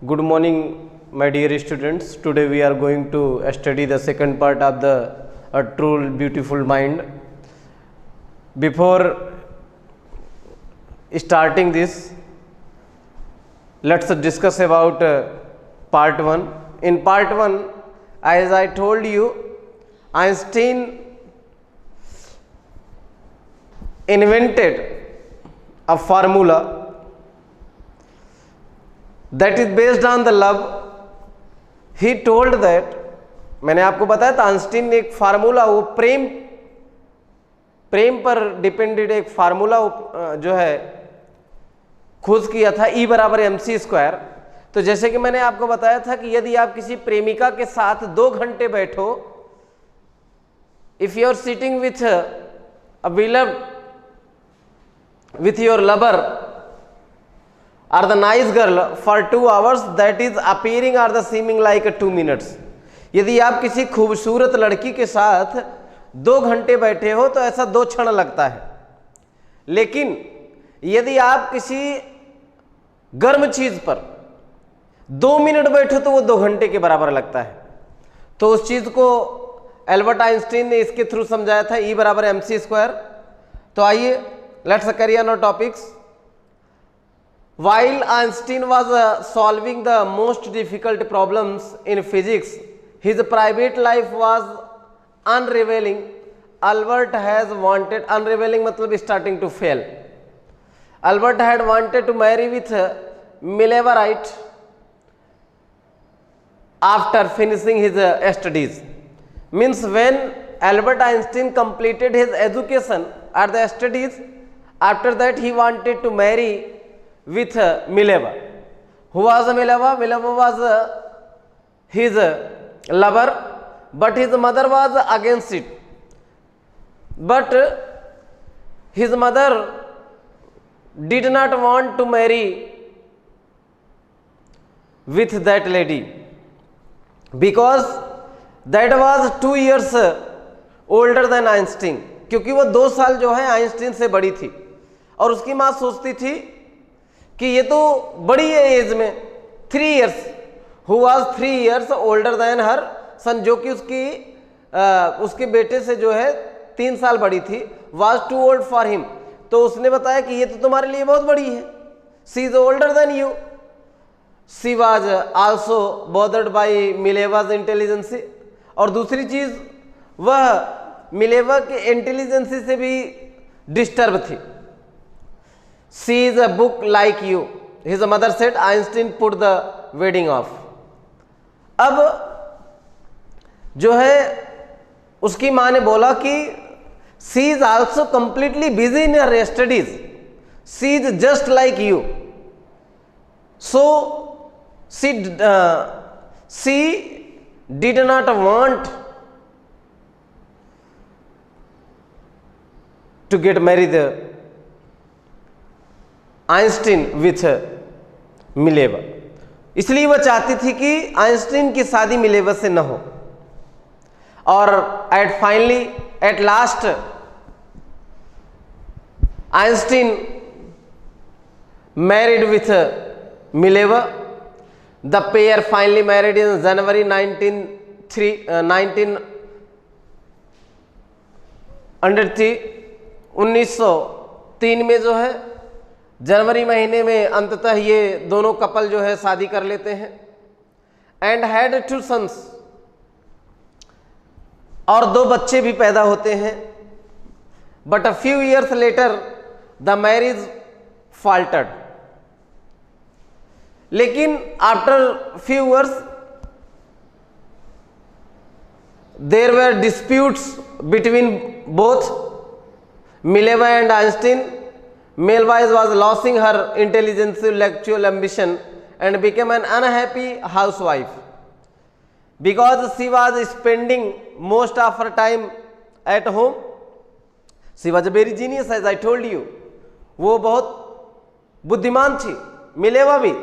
Good morning, my dear students. Today we are going to study the second part of the A True Beautiful Mind. Before starting this, let's discuss about part 1. In part 1, as I told you, Einstein invented a formula that is based on the love. He told that, मैंने आपको बताया था Einstein ने एक formula, वो प्रेम पर depended एक formula जो है खोज किया था, E बराबर mc²। तो जैसे कि मैंने आपको बताया था कि यदि आप किसी प्रेमिका के साथ 2 घंटे बैठो, if you are sitting with a beloved, with your lover or the nice girl for 2 hours, that is appearing or the seeming like 2 minutes. यदि आप किसी खूबसूरत लड़की के साथ 2 घंटे बैठे हो तो ऐसा 2 क्षण लगता है, लेकिन यदि आप किसी गर्म चीज पर 2 मिनट बैठो तो वो 2 घंटे के बराबर लगता है। तो उस चीज को एल्बर्ट आइंस्टीन ने इसके थ्रू समझाया था, E बराबर mc²। तो आइए let's carry on our topics. While Einstein was solving the most difficult problems in physics, his private life was unraveling. Albert has wanted, unraveling मतलब starting to fail. Albert had wanted to marry with Mileva Wright after finishing his studies. Means when Albert Einstein completed his education or the studies, after that he wanted to marry with Mileva. Who was Mileva? Mileva was his lover, but his mother was against it. But his mother did not want to marry with that lady because that was 2 years older than Einstein. क्योंकि वो 2 साल जो है Einstein से बड़ी थी और उसकी माँ सोचती थी कि ये तो बड़ी है एज में, 3 years, who was 3 years older than her son, जो कि उसके बेटे से जो है 3 साल बड़ी थी, was too old for him. तो उसने बताया कि ये तो तुम्हारे लिए बहुत बड़ी है, she is older than you. She was also bothered by Mileva's intelligence, और दूसरी चीज वह मिलेवा के इंटेलिजेंसी से भी डिस्टर्ब थी। She is a book like you, his mother said. Einstein put the wedding off. अब जो है उसकी मां ने बोला कि she is also completely busy in her studies, she is just like you, so she did not want to get married Einstein with Mileva. इसलिए वह चाहती थी कि आइंस्टीन की शादी मिलेवा से न हो। और at last Einstein married with Mileva. The pair finally married in January 1903 में जो है जनवरी महीने में अंततः ये दोनों कपल जो है शादी कर लेते हैं। एंड हैड 2 sons, और 2 बच्चे भी पैदा होते हैं। But a few years later the marriage faltered. लेकिन after few years there were disputes between both Mileva and Einstein. Mileva was losing her intellectual ambition and became an unhappy housewife because she was spending most of her time at home. She was very genius, as I told you. वो बहुत बुद्धिमान थी, Mileva भी,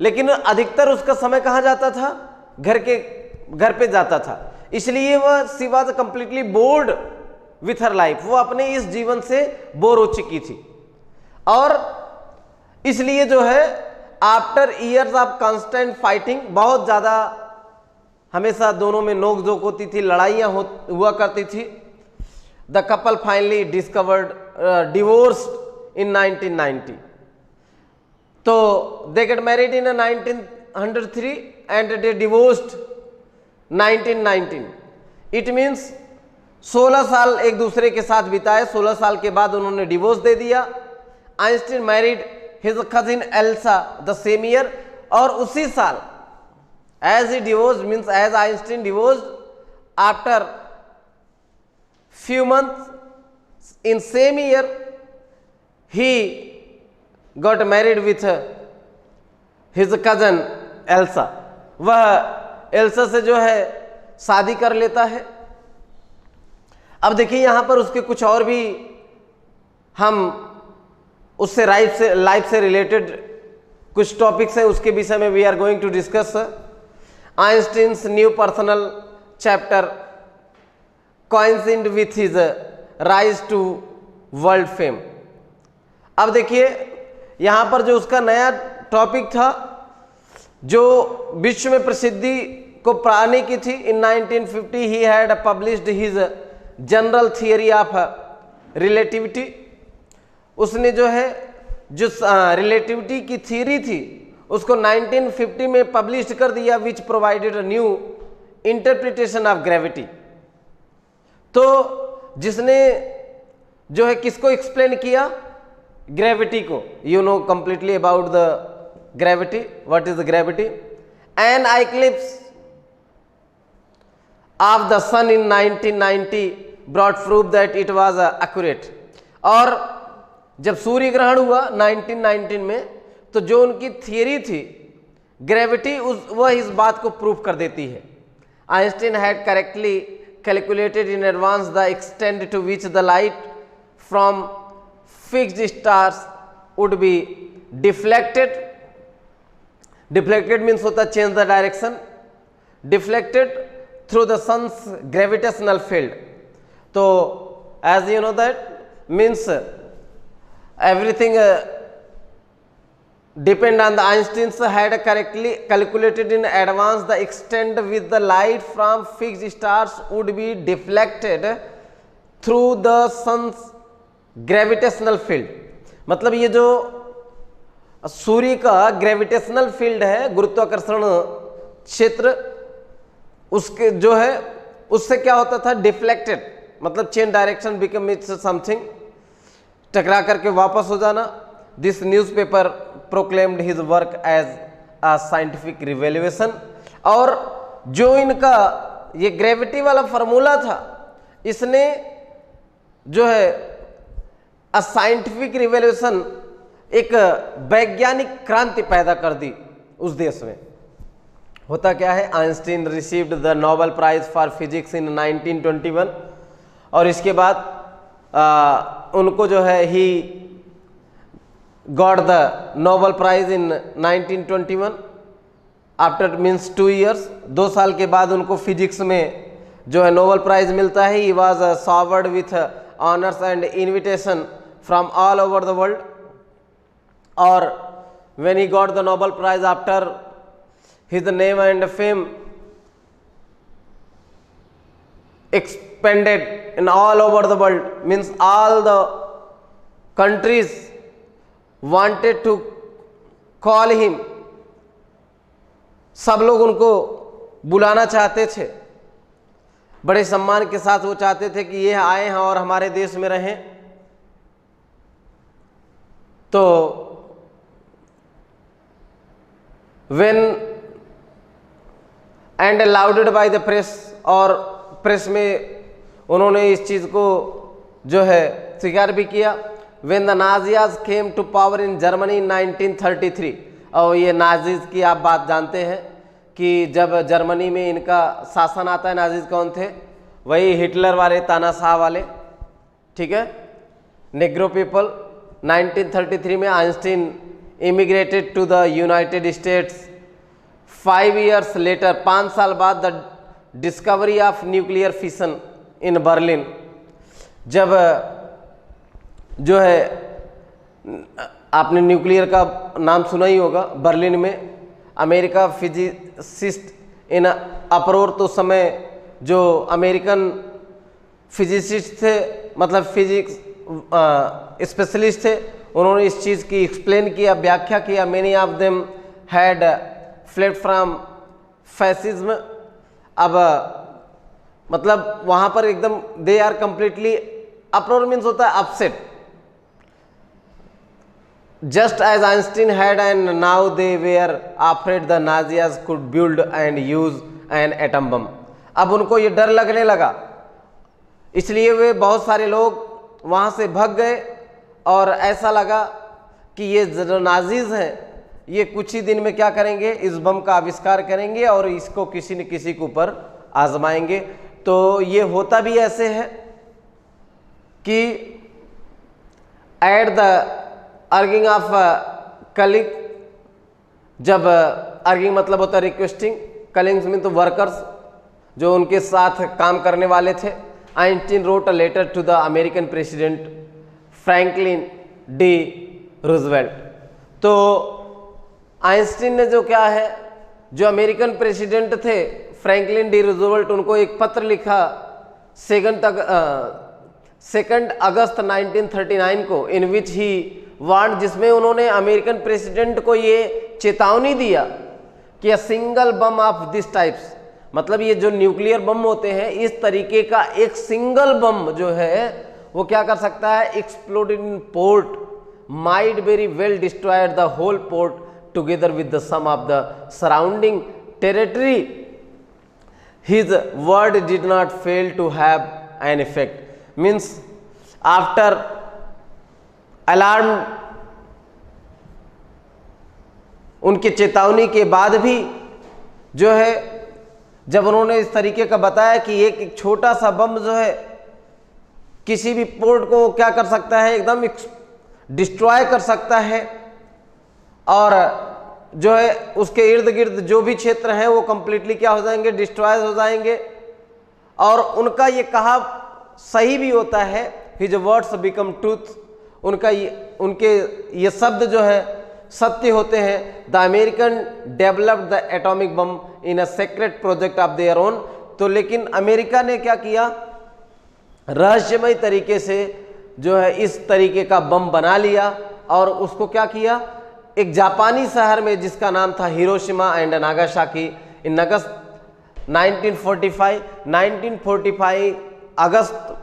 लेकिन अधिकतर उसका समय कहाँ जाता था? घर पे जाता था। इसलिए वह she was completely bored with her life, वो अपने इस जीवन से बोर हो चुकी थी। और इसलिए जो है after years of constant fighting, बहुत ज़्यादा हमेशा दोनों में नोक झोंक होती थी, लड़ाइयाँ हुआ करती थी, द कपल फाइनली डिवोर्स्ड इन 1990. तो they get married in 1903 and they divorced 1919. It means 16 साल एक दूसरे के साथ बिताए, 16 साल के बाद उन्होंने डिवोर्स दे दिया. Einstein married his cousin Elsa the same year, और उसी साल as he divorced means as Einstein divorced, after few months in same year he got married with his cousin Elsa. वह एल्सा से जो है शादी कर लेता है. अब देखिए यहाँ पर उसके कुछ और भी हम उससे लाइफ से रिलेटेड कुछ टॉपिक्स हैं, उसके विषय में we are going to discuss. Einstein's new personal chapter coincided with his rise to world fame. अब देखिए यहाँ पर जो उसका नया टॉपिक था जो विश्व में प्रसिद्धि को पाने की थी, in 1950 he had published his general theory of relativity. उसने जो है जो रिलेटिविटी की थ्योरी थी उसको 1950 में पब्लिश कर दिया, which provided new interpretation of gravity. तो जिसने जो है किसको एक्सप्लेन किया? ग्रेविटी को. You know completely about the gravity. What is the gravity? An eclipse of the sun in 1990 brought proof that it was accurate. और जब सूर्य ग्रहण हुआ 1919 में, तो जो उनकी थियरी थी ग्रेविटी वह इस बात को प्रूफ कर देती है. Einstein had correctly calculated in advance the extent to which the light from fixed stars would be deflected. Deflected means होता है change the direction. Deflected through the sun's gravitational field. तो as you know that means everything depend on the Einstein's had correctly calculated in advance the extent with the light from fixed stars would be deflected through the sun's gravitational field. मतलब ये जो सूर्य का gravitational field है, गुरुत्वाकर्षण क्षेत्र, उसके जो है उससे क्या होता था? डिफ्लेक्टेड, मतलब change direction become its something, टकरा करके वापस हो जाना. This newspaper proclaimed his work as a scientific revolution. और जो इनका ये ग्रेविटी वाला फार्मूला था, इसने जो है अ साइंटिफिक रिवेल्यूएशन, एक वैज्ञानिक क्रांति पैदा कर दी उस देश में. होता क्या है? Einstein received the Nobel Prize for physics in 1921. और इसके बाद उनको जो है ही got the Nobel Prize in 1921 after means 2 years. 2 साल के बाद उनको फिजिक्स में जो है नोबेल प्राइज मिलता है. He was showered with honours and invitation from all over the world. और when he got the Nobel prize after his name and fame expanded in all over the world, means all the countries wanted to call him. सब लोग उनको बुलाना चाहते थे, बड़े सम्मान के साथ वो चाहते थे कि ये आए हैं और हमारे देश में रहें. तो when and lauded by the press, और प्रेस में उन्होंने इस चीज़ को जो है स्वीकार भी किया. When the Nazis came to power in Germany in 1933. और ये नाजीज की आप बात जानते हैं कि जब जर्मनी में इनका शासन आता है, नाजीज कौन थे? वही हिटलर वाले, तानाशाह वाले, ठीक है, नेग्रो पीपल. 1933 में Einstein immigrated to the United States. 5 years later, 5 साल बाद the discovery of nuclear fission in Berlin. जब जो है आपने न्यूक्लियर का नाम सुना ही होगा। बर्लिन में अमेरिका फिजिसिस्ट इन अप्रोर, तो उस समय जो अमेरिकन फिजिसिस्ट थे, मतलब फिजिक्स स्पेशलिस्ट थे, उन्होंने इस चीज़ की एक्सप्लेन किया, व्याख्या किया। Many of them had fled from fascism. अब मतलब वहाँ पर एकदम they are completely, uproar means होता है upset, just as Einstein had, and now they were afraid the Nazis could build and use an atom bomb। अब उनको ये डर लगने लगा, इसलिए वे बहुत सारे लोग वहाँ से भाग गए और ऐसा लगा कि ये जो नाजीज हैं ये कुछ ही दिन में क्या करेंगे, इस बम का आविष्कार करेंगे और इसको किसी न किसी के ऊपर आजमाएंगे। तो ये होता भी ऐसे है कि at the urging of colleague, जब अर्गिंग मतलब होता है रिक्वेस्टिंग, कलिंग्स मीन तो वर्कर्स जो उनके साथ काम करने वाले थे। Einstein wrote a letter to the American President Franklin D Roosevelt. तो आइंस्टीन ने जो क्या है, जो अमेरिकन प्रेसिडेंट थे फ्रैंकलिन डी रूजवेल्ट, उनको एक पत्र लिखा 2 अगस्त 1939 को, इन विच ही वार्न, जिसमें उन्होंने अमेरिकन प्रेसिडेंट को ये चेतावनी दिया कि a single bomb of this types, मतलब ये जो न्यूक्लियर बम होते हैं इस तरीके का एक सिंगल बम जो है वो क्या कर सकता है, exploded in port might very well destroyed the whole port together with the some of the surrounding territory. His word did not fail to have an effect. Means after alarm, उनके चेतावनी के बाद भी जो है, जब उन्होंने इस तरीके का बताया कि एक छोटा सा बम जो है किसी भी पोर्ट को क्या कर सकता है, एकदम डिस्ट्रॉय कर सकता है, और जो है उसके इर्द गिर्द जो भी क्षेत्र हैं वो कंप्लीटली क्या हो जाएंगे, डिस्ट्रॉय हो जाएंगे। और उनका ये कहा सही भी होता है, हिज वर्ड्स बिकम ट्रूथ, उनके ये शब्द जो है सत्य होते हैं। The American developed the atomic bomb in a secret project of their own. तो लेकिन अमेरिका ने क्या किया, रहस्यमय तरीके से जो है इस तरीके का बम बना लिया और उसको क्या किया, एक जापानी शहर में जिसका नाम था हिरोशिमा एंड नागासाकी, इन अगस्त 1945 अगस्त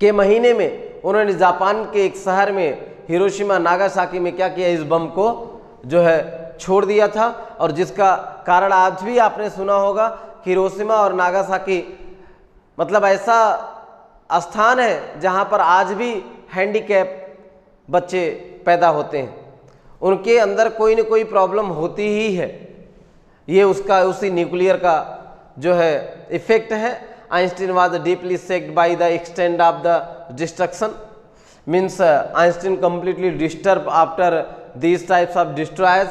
के महीने में उन्होंने जापान के एक शहर में हिरोशिमा नागासाकी में क्या किया, इस बम को जो है छोड़ दिया था। और जिसका कारण आज भी आपने सुना होगा कि हिरोशिमा और नागासाकी मतलब ऐसा स्थान है जहां पर आज भी हैंडीकैप बच्चे पैदा होते हैं, उनके अंदर कोई न कोई प्रॉब्लम होती ही है। ये उसका उसी न्यूक्लियर का जो है इफेक्ट है। Einstein was deeply shocked by the extent of the destruction. Means Einstein completely disturbed after these types of destroys.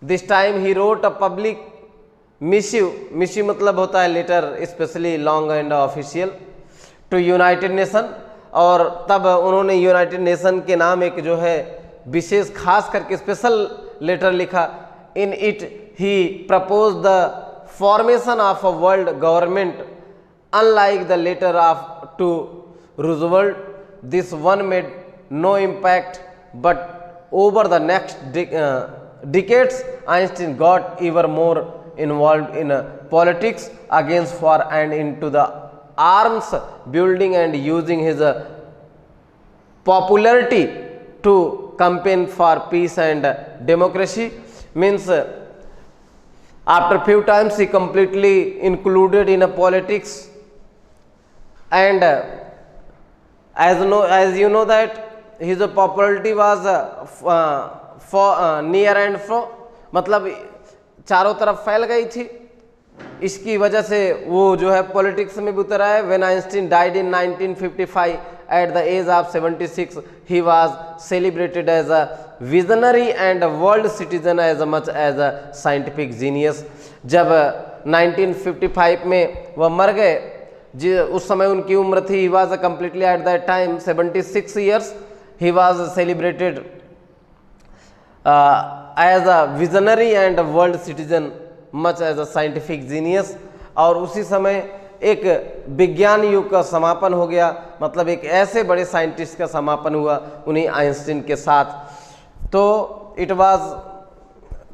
This time he wrote a public missive. Missive मतलब होता है letter, especially long and official, to United Nation। और तब उन्होंने United nation के नाम एक जो है विशेष खास करके स्पेशल लेटर लिखा। In it he proposed the formation of a world government। Unlike the letter to Roosevelt, this one made no impact, but over the next decades, Einstein got even more involved in politics against war and into the arms building and using his popularity to campaign for peace and democracy. Means after few times he completely included in politics. And as you know that his popularity was near and fro, मतलब चारों तरफ फैल गई थी। इसकी वजह से वो जो है पॉलिटिक्स में भी उतर आए। When Einstein died in 1955 at the age of 76, he was celebrated as a visionary and a world citizen as much as a scientific genius। जब 1955 में वह मर गए, जी उस समय उनकी उम्र थी, he was completely eight that time 76 years. he was celebrated as a visionary and a world citizen, much as a scientific genius। और उसी समय एक विज्ञान युग का समापन हो गया, मतलब एक ऐसे बड़े साइंटिस्ट का समापन हुआ उन्हीं आइंस्टीन के साथ। तो it was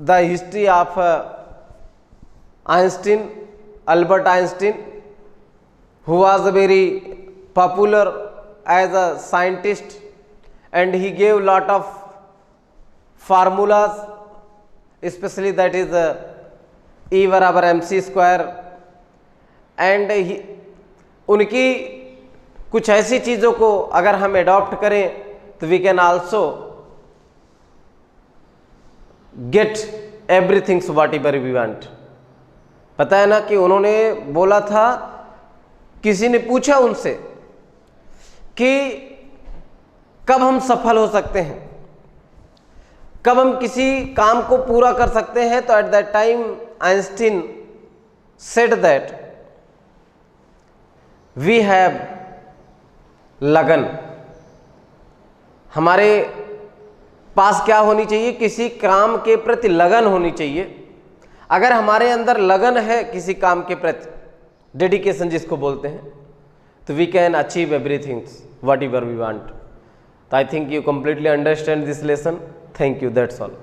the history of Einstein, Albert Einstein, who was very popular as a scientist and he gave lot of formulas, especially that is E बराबर mc स्क्वायर। एंड उनकी कुछ ऐसी चीज़ों को अगर हम एडॉप्ट करें तो we can also get everythings whatever we want. पता है ना कि उन्होंने बोला था, किसी ने पूछा उनसे कि कब हम सफल हो सकते हैं, कब हम किसी काम को पूरा कर सकते हैं, तो at that time Einstein said that we have लगन। हमारे पास क्या होनी चाहिए, किसी काम के प्रति लगन होनी चाहिए। अगर हमारे अंदर लगन है किसी काम के प्रति, डेडिकेशन जिसको बोलते हैं, तो we can achieve everything whatever we want. तो I think you completely understand this lesson. Thank you, that's all.